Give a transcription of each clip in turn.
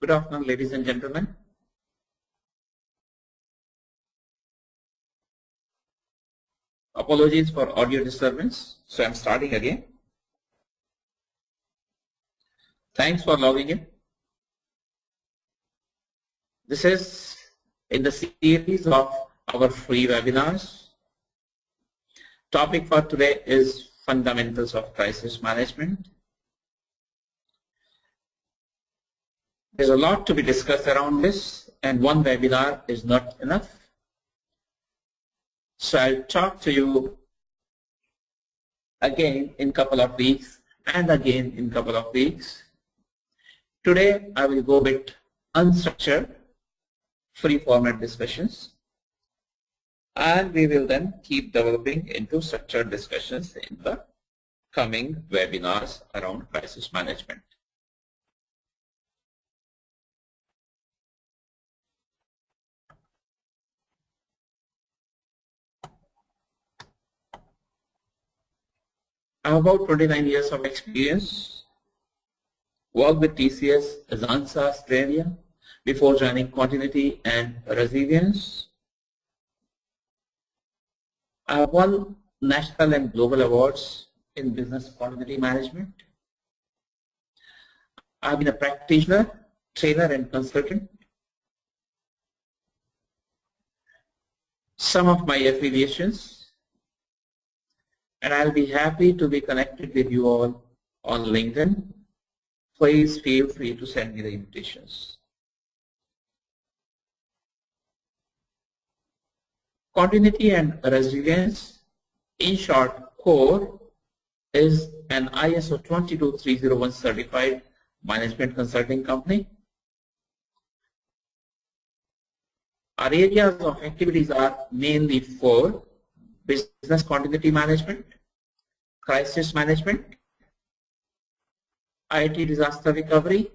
Good afternoon, ladies and gentlemen. Apologies for audio disturbance. So I'm starting again. Thanks for logging in. This is in the series of our free webinars. Topic for today is fundamentals of crisis management. There's a lot to be discussed around this, and one webinar is not enough. So I'll talk to you again in a couple of weeks and again in a couple of weeks. Today I will go a bit unstructured, free format discussions, and we will then keep developing into structured discussions in the coming webinars around crisis management. I have about 29 years of experience. Worked with TCS, Azansa, Australia, before joining Continuity and Resilience. I have won national and global awards in business continuity management. I have been a practitioner, trainer and consultant. Some of my affiliations, and I'll be happy to be connected with you all on LinkedIn. Please feel free to send me the invitations. Continuity and Resilience, in short, CORE, is an ISO 22301 certified management consulting company. Our areas of activities are mainly four: business continuity management, crisis management, IT disaster recovery,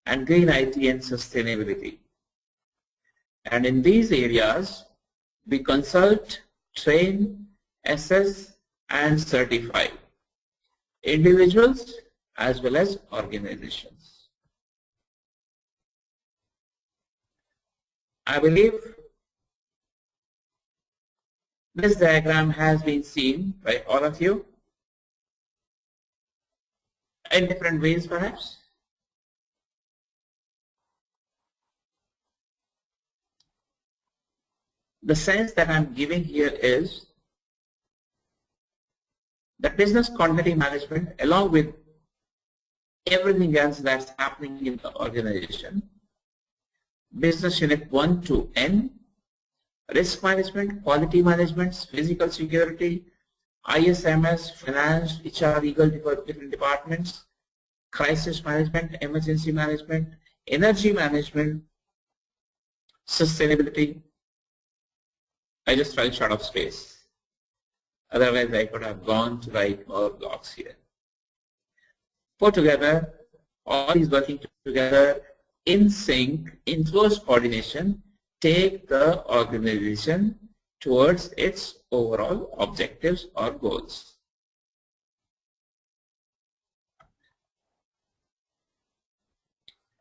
and green IT and sustainability. And in these areas, we consult, train, assess, and certify individuals as well as organizations. I believe this diagram has been seen by all of you in different ways perhaps. The sense that I'm giving here is that business continuity management, along with everything else that's happening in the organization, business unit 1 to N, risk management, quality management, physical security, ISMS, finance, HR, legal, different departments, crisis management, emergency management, energy management, sustainability. I just fell short of space. Otherwise, I could have gone to write more blocks here. Put together, all these working together in sync, in close coordination, take the organization towards its overall objectives or goals.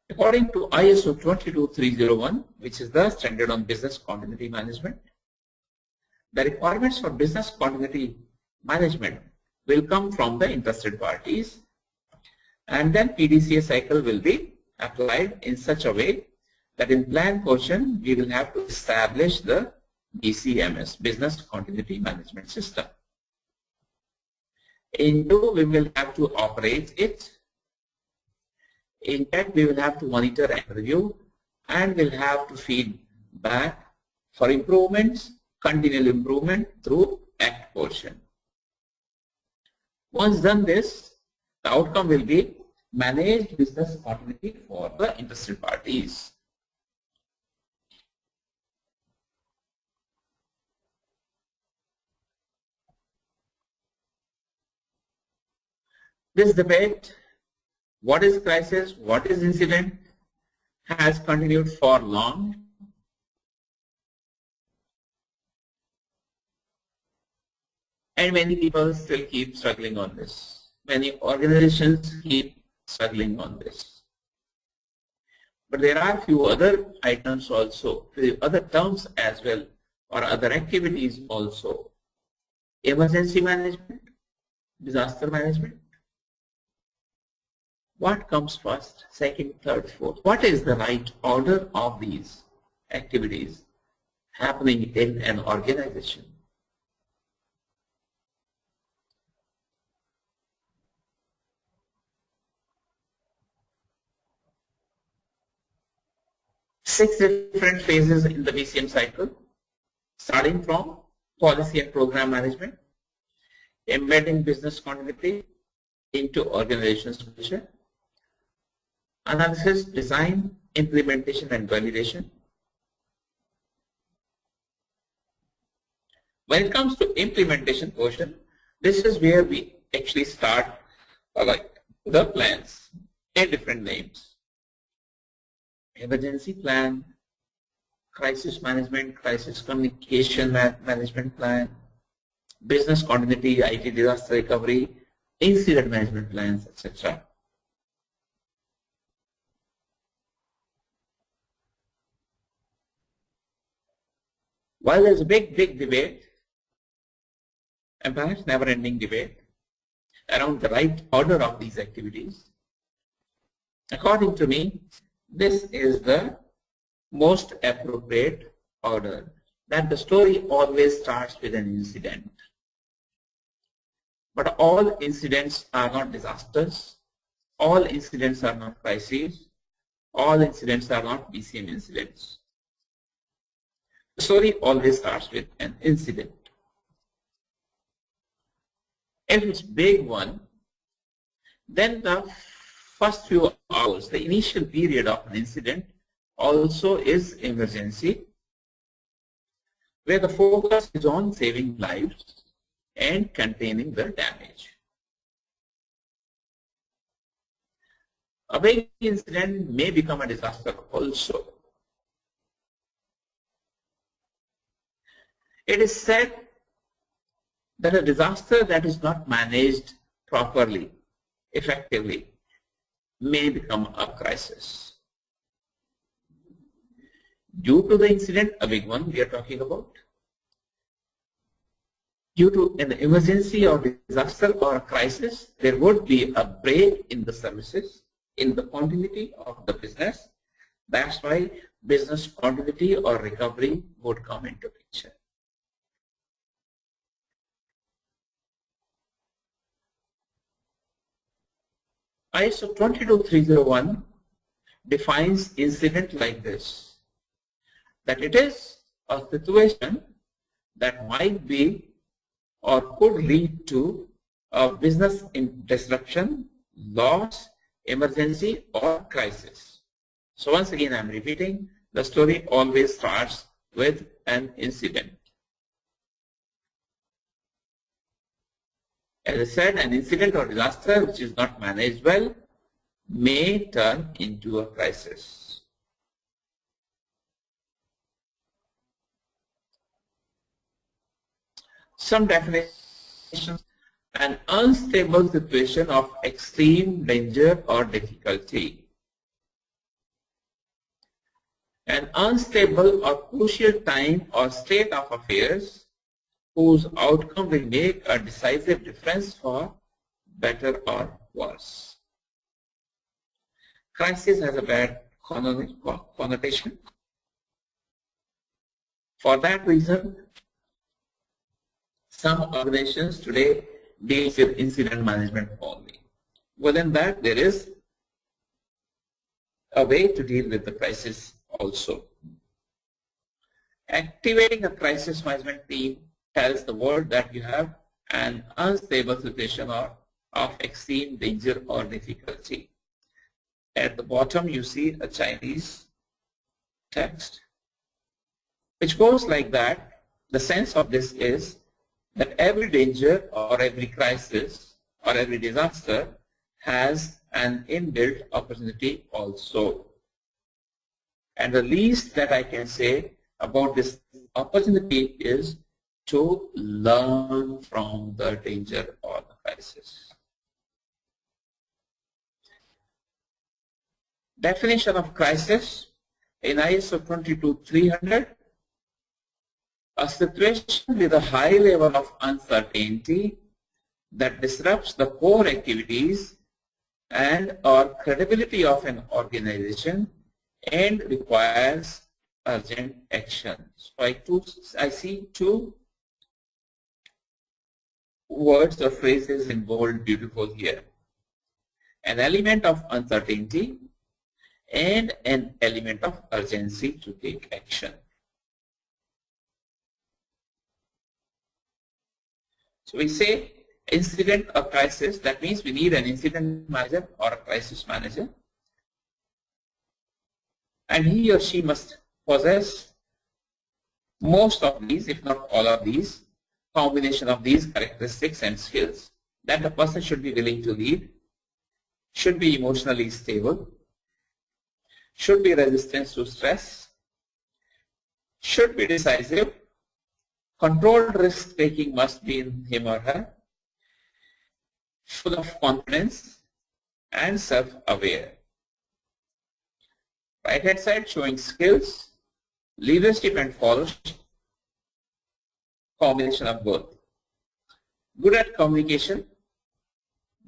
According to ISO 22301, which is the standard on business continuity management, the requirements for business continuity management will come from the interested parties, and then PDCA cycle will be applied in such a way that in plan portion we will have to establish the BCMS, Business Continuity Management System. In 2, we will have to operate it. In 10, we will have to monitor and review, and we'll have to feed back for improvements, continual improvement through ACT portion. Once done this, the outcome will be managed business continuity for the interested parties. This debate, what is crisis, what is incident, has continued for long. And many people still keep struggling on this. Many organizations keep struggling on this. But there are few other items also, few other terms as well, or other activities also. Emergency management, disaster management. What comes first, second, third, fourth? What is the right order of these activities happening in an organization? Six different phases in the BCM cycle, starting from policy and program management, embedding business continuity into organization's culture, analysis, design, implementation, and validation. When it comes to implementation portion, this is where we actually start like the plans in different names. Emergency plan, crisis management, crisis communication management plan, business continuity, IT disaster recovery, incident management plans, etc. While there's a big debate, and perhaps never-ending debate, around the right order of these activities, according to me, this is the most appropriate order, that the story always starts with an incident. But all incidents are not disasters, all incidents are not crises, all incidents are not BCM incidents. The story always starts with an incident. If it's big one, then the first few hours, the initial period of an incident also is emergency, where the focus is on saving lives and containing the damage. A big incident may become a disaster also. It is said that a disaster that is not managed properly, effectively, may become a crisis. Due to the incident, a big one we are talking about, due to an emergency or disaster or a crisis, there would be a break in the services, in the continuity of the business. That's why business continuity or recovery would come into picture. ISO 22301 defines incident like this, that it is a situation that might be or could lead to a business disruption, loss, emergency, or crisis. So once again I'm repeating, the story always starts with an incident. As I said, an incident or disaster which is not managed well may turn into a crisis. Some definitions: an unstable situation of extreme danger or difficulty. An unstable or crucial time or state of affairs whose outcome will make a decisive difference for better or worse. Crisis has a bad connotation. For that reason, some organizations today deal with incident management only. Within that, there is a way to deal with the crisis also. Activating a crisis management team tells the world that you have an unstable situation of extreme danger or difficulty. At the bottom you see a Chinese text which goes like that. The sense of this is that every danger or every crisis or every disaster has an inbuilt opportunity also. And the least that I can say about this opportunity is to learn from the danger or the crisis. Definition of crisis in ISO 22300, a situation with a high level of uncertainty that disrupts the core activities and or credibility of an organization and requires urgent action. So I see two words or phrases in bold, beautiful here. An element of uncertainty and an element of urgency to take action. So we say incident or crisis, that means we need an incident manager or a crisis manager, and he or she must possess most of these, if not all of these, combination of these characteristics and skills. That the person should be willing to lead, should be emotionally stable, should be resistant to stress, should be decisive, controlled risk taking must be in him or her, full of confidence and self-aware. Right hand side showing skills, leadership and followership, combination of both. Good at communication,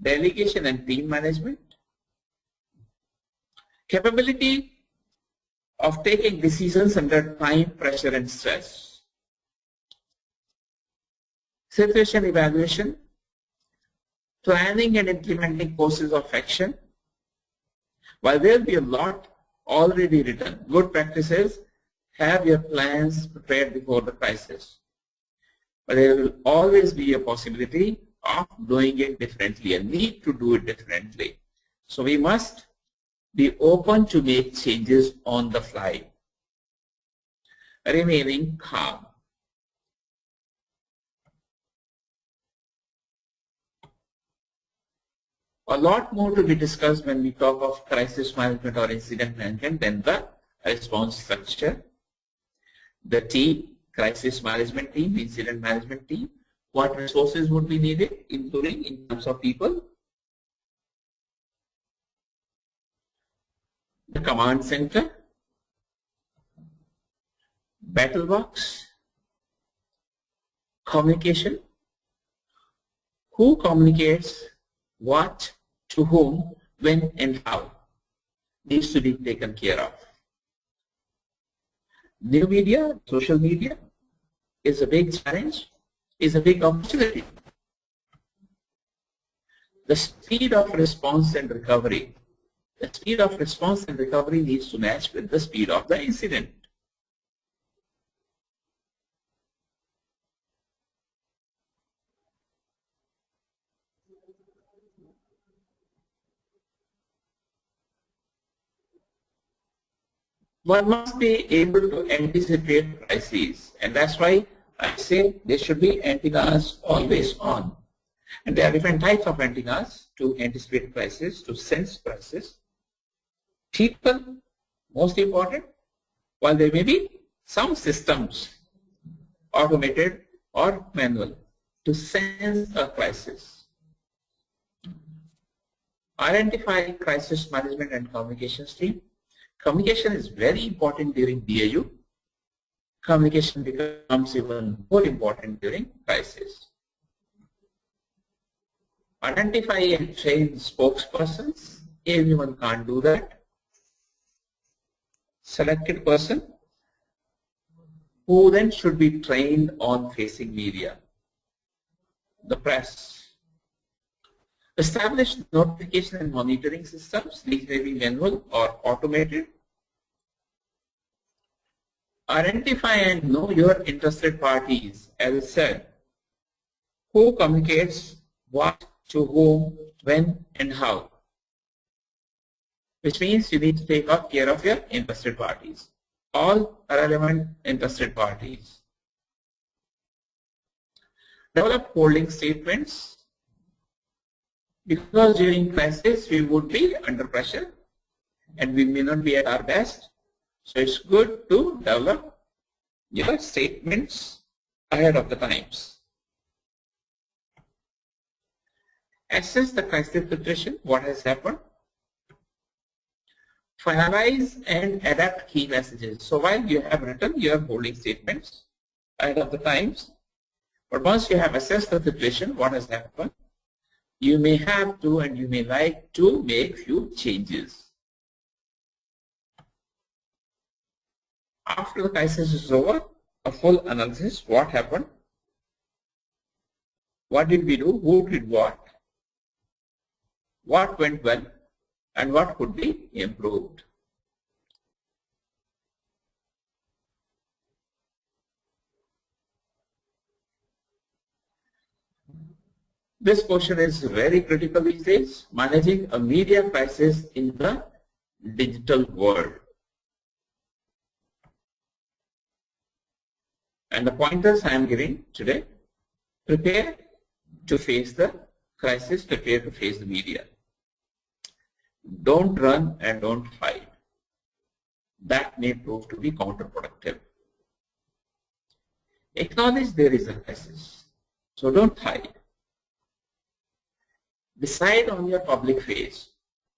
delegation and team management, capability of taking decisions under time, pressure and stress, situation evaluation, planning and implementing courses of action. While there will be a lot already written, good practices, have your plans prepared before the crisis. But there will always be a possibility of doing it differently and need to do it differently. So we must be open to make changes on the fly, remaining calm. A lot more to be discussed when we talk of crisis management or incident management than the response structure. The team, crisis management team, incident management team, what resources would be needed, including in terms of people. The command center, battle box, communication, who communicates what, to whom, when and how, needs to be taken care of. New media, social media is a big challenge, is a big opportunity. The speed of response and recovery, the speed of response and recovery needs to match with the speed of the incident. One must be able to anticipate crises, and that's why I say there should be antennas always on. And there are different types of antennas to anticipate crisis, to sense crisis. People, most important, while there may be some systems, automated or manual, to sense a crisis. Identify crisis management and communications team. Communication is very important during BAU. Communication becomes even more important during crisis. Identify and train spokespersons. Everyone can't do that. Selected person who then should be trained on facing media, the press. Establish notification and monitoring systems. These may be manual or automated. Identify and know your interested parties. As I said, who communicates what, to whom, when and how. Which means you need to take care of your interested parties. All relevant interested parties. Develop holding statements. Because during crisis we would be under pressure and we may not be at our best. So it's good to develop your statements ahead of the times. Assess the crisis situation, what has happened. Finalize and adapt key messages. So while you have written your holding statements ahead of the times, but once you have assessed the situation, what has happened, you may have to and you may like to make few changes. After the crisis is over, a full analysis, what happened, what did we do, who did what went well, and what could be improved. This question is very critical these days, managing a media crisis in the digital world. And the pointers I am giving today: prepare to face the crisis, prepare to face the media. Don't run and don't hide. That may prove to be counterproductive. Acknowledge there is a crisis, so don't hide. Decide on your public face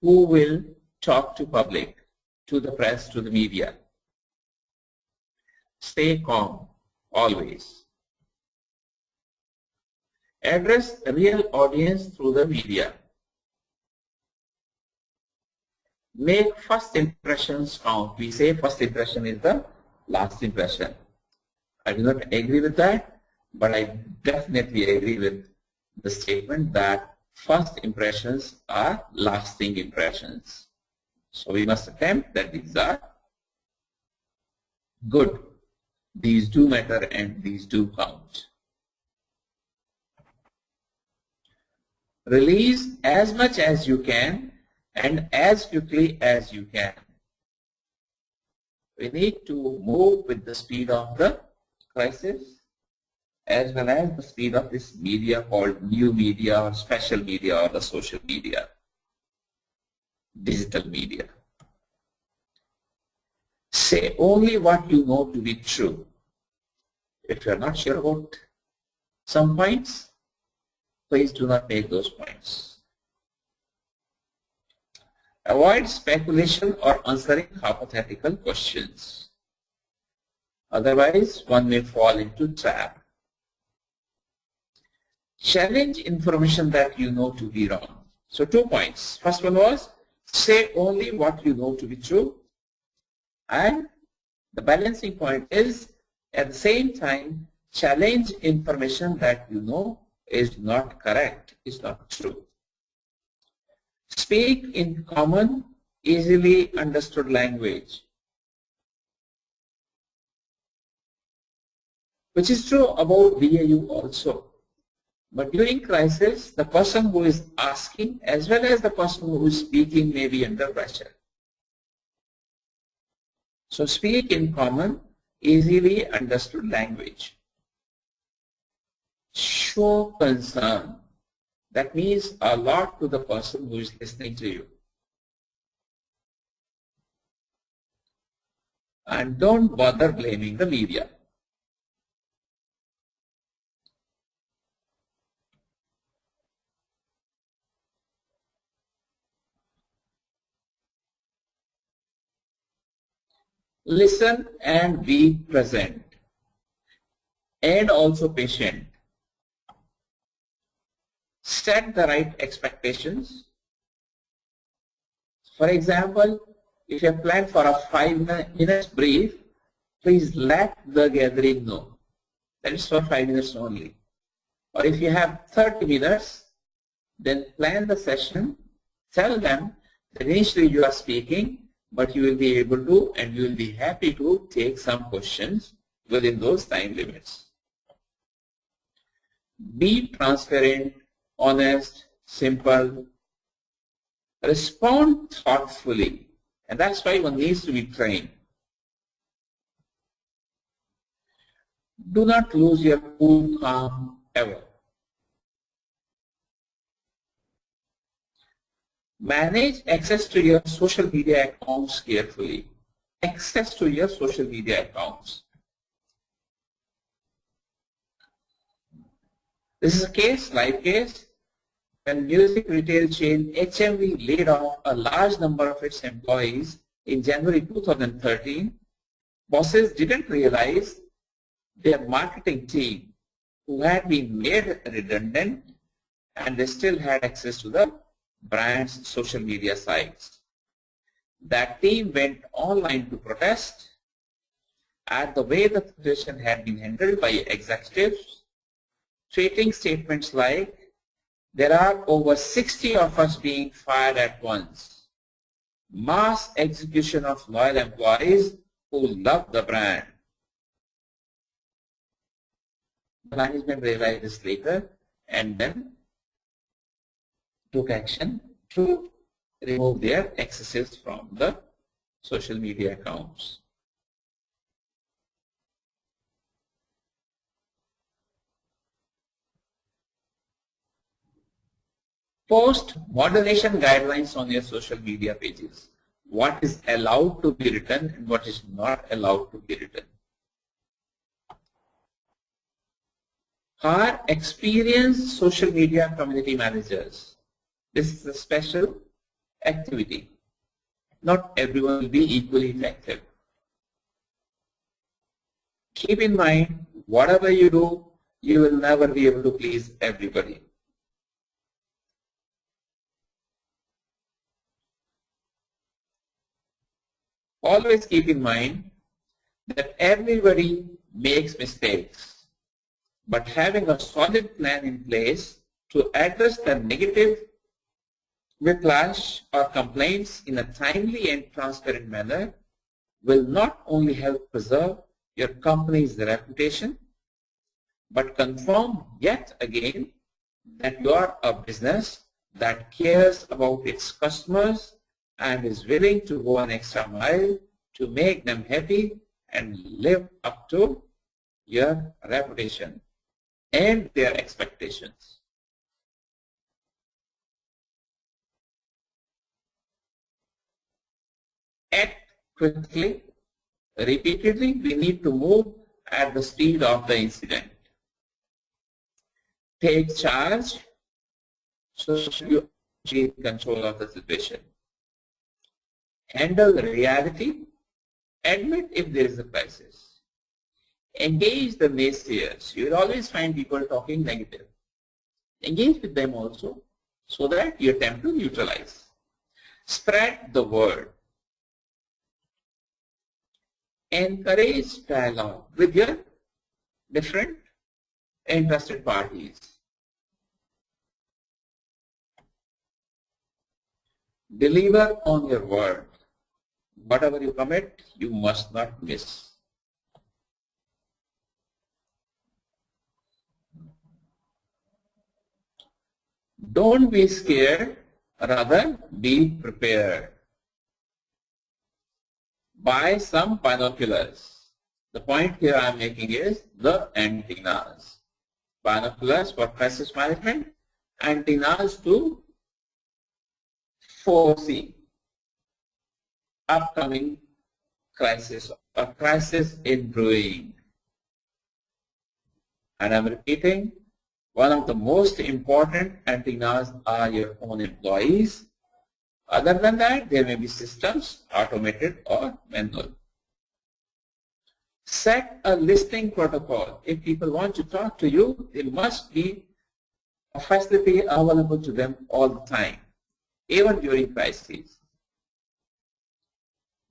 who will talk to public, to the press, to the media. Stay calm, always. Address a real audience through the media. Make first impressions count. We say first impression is the last impression. I do not agree with that, but I definitely agree with the statement that first impressions are lasting impressions. So we must attempt that these are good. These do matter and these do count. Release as much as you can and as quickly as you can. We need to move with the speed of the crisis as well as the speed of this media called new media or special media or the social media, digital media. Say only what you know to be true. If you are not sure about some points, please do not make those points. Avoid speculation or answering hypothetical questions. Otherwise, one may fall into trap. Challenge information that you know to be wrong. So 2 points. First one was say only what you know to be true. And the balancing point is at the same time challenge information that you know is not correct, is not true. Speak in common, easily understood language, which is true about BAU also. But during crisis, the person who is asking as well as the person who is speaking may be under pressure. So speak in common, easily understood language. Show concern. That means a lot to the person who is listening to you. And don't bother blaming the media. Listen and be present and also patient. Set the right expectations. For example, if you have planned for a 5 minutes brief, please let the gathering know that is for 5 minutes only. Or if you have 30 minutes, then plan the session. Tell them that initially you are speaking, but you will be able to and you will be happy to take some questions within those time limits. Be transparent, honest, simple. Respond thoughtfully, and that's why one needs to be trained. Do not lose your cool, calm ever. Manage access to your social media accounts carefully. Access to your social media accounts. This is a case, live case, when music retail chain HMV laid off a large number of its employees in January 2013, bosses didn't realize their marketing team, who had been made redundant, and they still had access to the brand's social media sites. That team went online to protest at the way the situation had been handled by executives, tweeting statements like, "There are over 60 of us being fired at once. Mass execution of loyal employees who love the brand." The management realized this later and then took action to remove their excesses from the social media accounts. Post moderation guidelines on your social media pages. What is allowed to be written and what is not allowed to be written. Hire experienced social media community managers. This is a special activity. Not everyone will be equally effective. Keep in mind, whatever you do, you will never be able to please everybody. Always keep in mind that everybody makes mistakes, but having a solid plan in place to address the negative whiplash or complaints in a timely and transparent manner will not only help preserve your company's reputation, but confirm yet again that you are a business that cares about its customers and is willing to go an extra mile to make them happy and live up to your reputation and their expectations. Act quickly, repeatedly. We need to move at the speed of the incident. Take charge so you take control of the situation. Handle reality. Admit if there is a crisis. Engage the naysayers. You will always find people talking negative. Engage with them also so that you attempt to neutralize. Spread the word. Encourage dialogue with your different interested parties. Deliver on your word. Whatever you commit, you must not miss. Don't be scared, rather be prepared. Buy some binoculars. The point here I am making is the antennas. Binoculars for crisis management, antennas to foresee upcoming crisis or crisis in brewing. And I'm repeating, one of the most important antennas are your own employees. Other than that, there may be systems, automated or manual. Set a listening protocol. If people want to talk to you, there must be a facility available to them all the time, even during crises.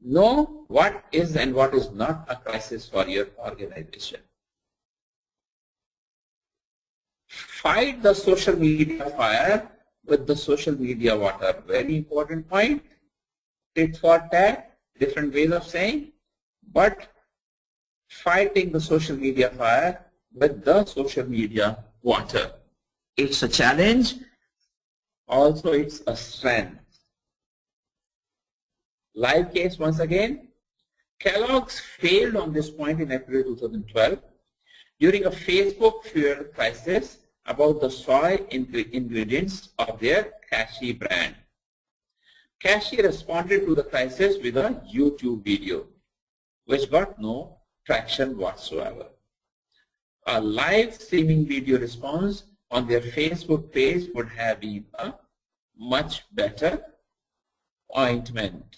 Know what is and what is not a crisis for your organization. Fight the social media fire with the social media water. Very important point. Tit for tat, different ways of saying, but fighting the social media fire with the social media water. It's a challenge, also it's a strength. Live case once again. Kellogg's failed on this point in April 2012 during a Facebook fueled crisis about the soy ingredients of their Kashi brand. Kashi responded to the crisis with a YouTube video, which got no traction whatsoever. A live streaming video response on their Facebook page would have been a much better ointment.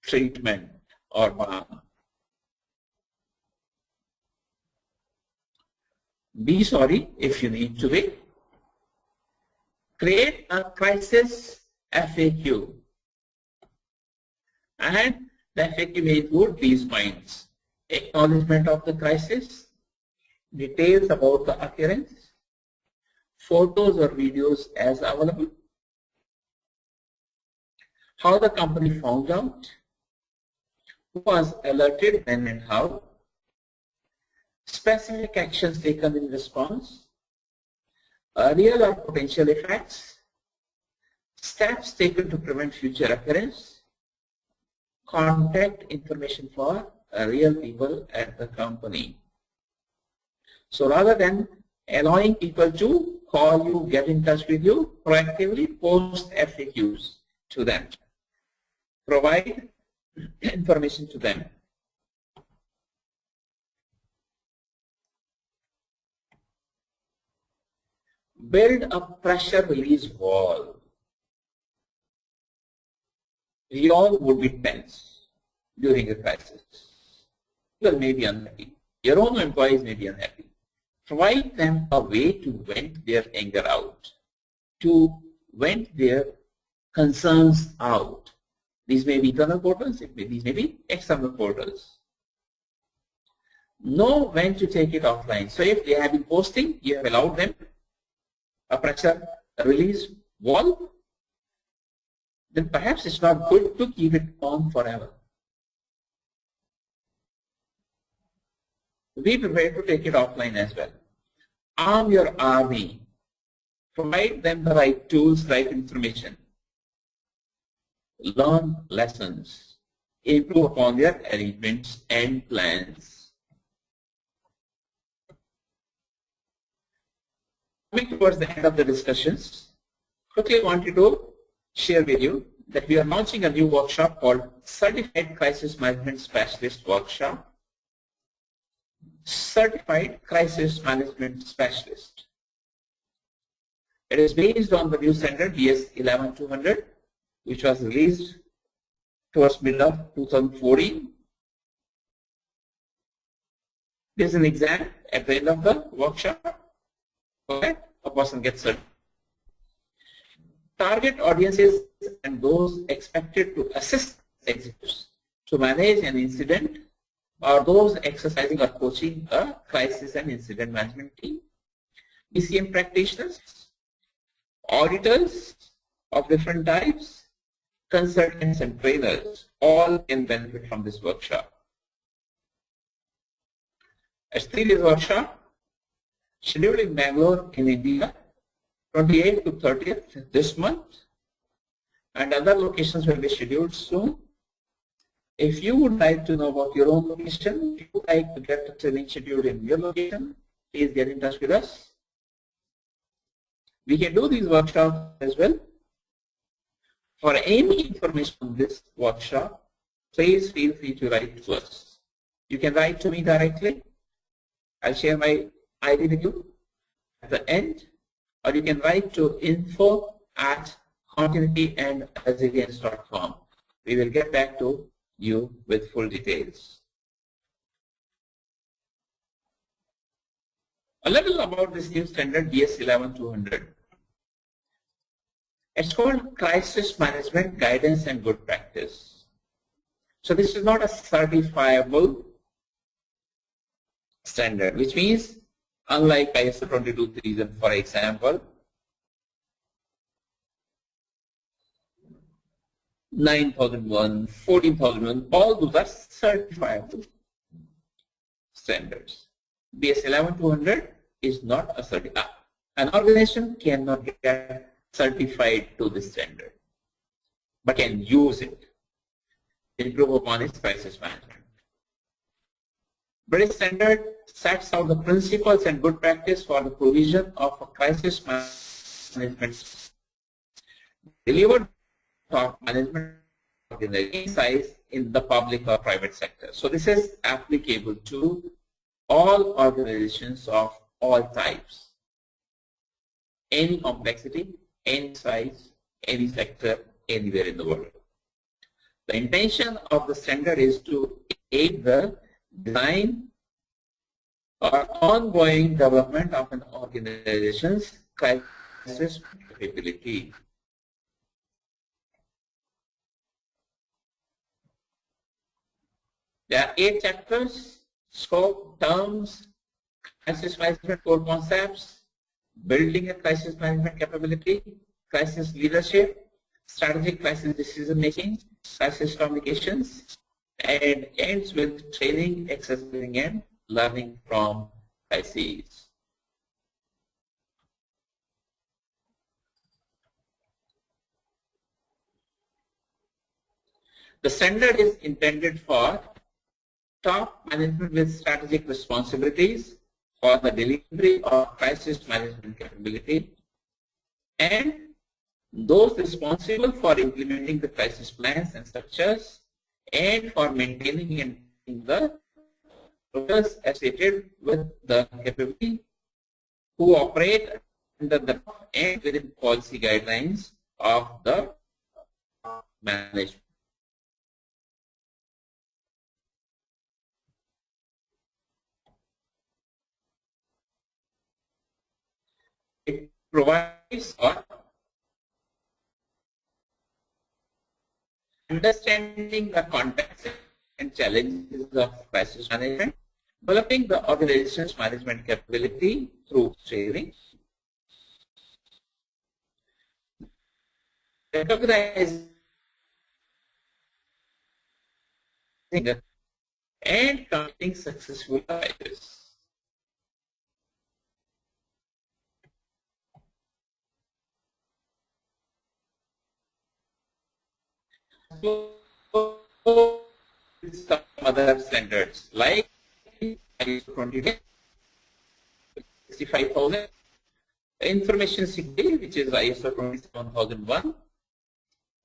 treatment or balm. Be sorry if you need to be. Create a crisis FAQ. And the FAQ may include these points: acknowledgement of the crisis, details about the occurrence, photos or videos as available, how the company found out, who was alerted when and how, specific actions taken in response, real or potential effects, steps taken to prevent future occurrence, contact information for real people at the company. So rather than allowing people to call you, get in touch with you, proactively post FAQs to them. Provide information to them. Build a pressure release wall. We all would be tense during a crisis. People may be unhappy. Your own employees may be unhappy. Provide them a way to vent their anger out, to vent their concerns out. These may be internal portals, these may be external portals. Know when to take it offline. So if they have been posting, you have allowed them a pressure release wall, then perhaps it's not good to keep it on forever. Be prepared to take it offline as well. Arm your army. Provide them the right tools, right information. Learn lessons. Improve upon their arrangements and plans. Coming towards the end of the discussions, quickly wanted to share with you that we are launching a new workshop called Certified Crisis Management Specialist Workshop. Certified Crisis Management Specialist. It is based on the new standard BS 11200, which was released towards middle of 2014. There is an exam at the end of the workshop. Okay, a person gets certified. Target audiences and those expected to assist executives to manage an incident are those exercising or coaching a crisis and incident management team, BCM practitioners, auditors of different types, consultants and trainers, all can benefit from this workshop. A 3-day workshop scheduled in Bangalore in India, 28th to 30th this month, and other locations will be scheduled soon. If you would like to know about your own location, if you would like to get the training scheduled in your location, please get in touch with us. We can do these workshops as well. For any information on this workshop, please feel free to write to us. You can write to me directly. I'll share my ID with you at the end, or you can write to info@continuityandresilience.com. We will get back to you with full details. A little about this new standard BS 11200. It's called Crisis Management Guidance and Good Practice. So this is not a certifiable standard, which means unlike ISO 223, for example, 9001, 14001, all those are certifiable standards. BS 11200 is not a certificate. An organization cannot get certified to this standard, but can use it, improve upon its crisis management. British standard sets out the principles and good practice for the provision of a crisis management delivered top management in any size in the public or private sector. So this is applicable to all organizations of all types, any complexity, any size, any sector, anywhere in the world. The intention of the standard is to aid the design or ongoing development of an organization's crisis capability. There are 8 chapters: scope, terms, crisis management core concepts, building a crisis management capability, crisis leadership, strategic crisis decision making, crisis communications, and ends with training, exercising, and learning from crises. The standard is intended for top management with strategic responsibilities for the delivery of crisis management capability, and those responsible for implementing the crisis plans and structures, and for maintaining and the process associated with the capability, who operate under the and within policy guidelines of the management. It provides for understanding the context and challenges of crisis management, developing the organization's management capability through training, recognizing and committing successful crises. Some other standards like ISO 2065000, information security, which is ISO 27001,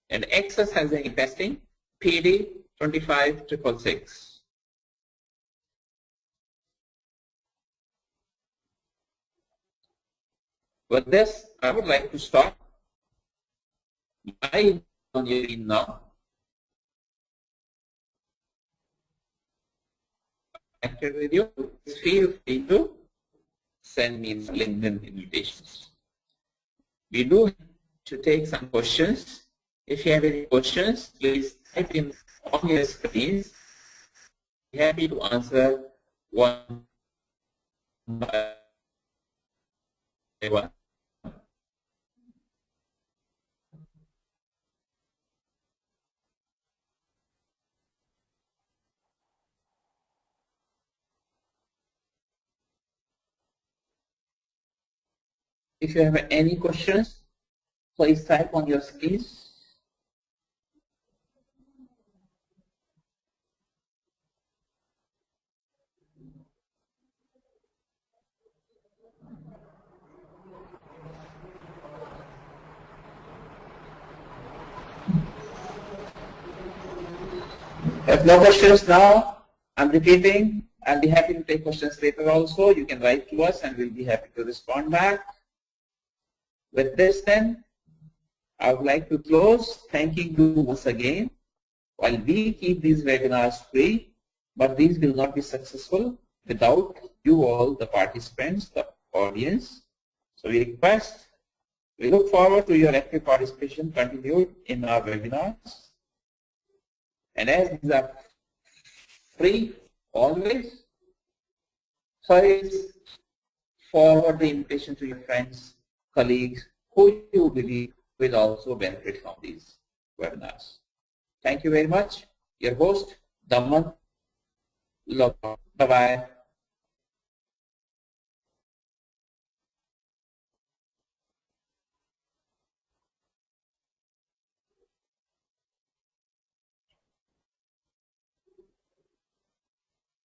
and access hazard testing, PD 25666. With this, I would like to stop my video now. With you, feel free to send me LinkedIn invitations. We do to take some questions. If you have any questions, please type in on your screens. Be happy to answer one by one. If you have any questions, please type on your screens. If no questions now, I'm repeating. I'll be happy to take questions later also. You can write to us and we'll be happy to respond back. With this then, I would like to close thanking you once again. While we keep these webinars free, but these will not be successful without you all, the participants, the audience. So we look forward to your active participation continued in our webinars. And as these are free always, please forward the invitation to your friends, colleagues, who you believe will also benefit from these webinars. Thank you very much. Your host, Daman. Bye-bye.